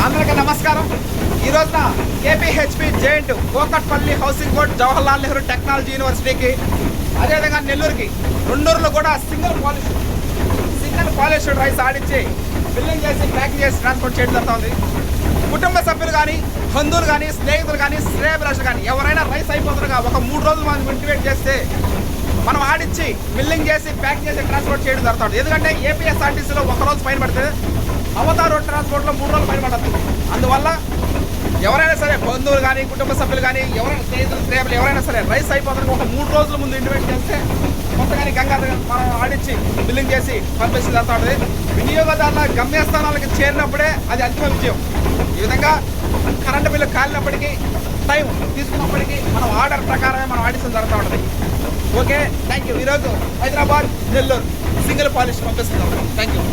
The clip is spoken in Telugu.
అందరికీ నమస్కారం. ఈ రోజున KPHB giant Kukatpally housing board Jawaharlal Nehru technology యూనివర్సిటీకి అదేవిధంగా నెల్లూరుకి రెండూరులో కూడా సింగిల్ పాలిష్డ్ రైస్ ఆడించి బిల్లింగ్ చేసి ప్యాకింగ్ చేసి ట్రాన్స్పోర్ట్ చేయడం జరుగుతుంది. కుటుంబ సభ్యులు కానీ, బంధువులు కానీ, స్నేహితులు కానీ, శ్రేయభిలాషులు కానీ ఎవరైనా రైస్ అయిపోతుండగా ఒక 3 రోజులు మనం ఇంటిమేట్ చేస్తే మనం ఆడిచ్చి బిల్లింగ్ చేసి ప్యాక్ చేసి ట్రాన్స్పోర్ట్ చేయడం జరుగుతుంది. ఎందుకంటే ఏపీఎస్ఆర్టీసీలో 1 రోజు ఫైన్ పడితే అవతార్ రోడ్ ట్రాన్స్పోర్ట్లో 3 రోజులు ఫైన్ పడుతుంది. అందువల్ల ఎవరైనా సరే బంధువులు కానీ, కుటుంబ సభ్యులు కానీ, ఎవరైనా స్నేహితులు శ్రేయలు ఎవరైనా సరే రైస్ అయిపోతుంది ఒక 3 రోజుల ముందు ఇంటిమేట్ చేస్తే కొత్తగాని గంగాధర్ మనం ఆడిచ్చి బిల్లింగ్ చేసి పంపించి జరుగుతుంది. వినియోగదారుల గమ్యస్థానాలకు చేరినప్పుడే అది అంతిమ విజయం. ఈ విధంగా కరెంటు బిల్లు కాలినప్పటికీ, టైం తీసుకున్నప్పటికీ మనం ఆర్డర్ ప్రకారమే మనం ఆడిషన్ జరుగుతూ ఉంటుంది. Okay, thank you. ఈరోజు హైదరాబాద్, నెల్లూరు సింగిల్ పాలిష్ పంపిస్తున్నాం. Thank you.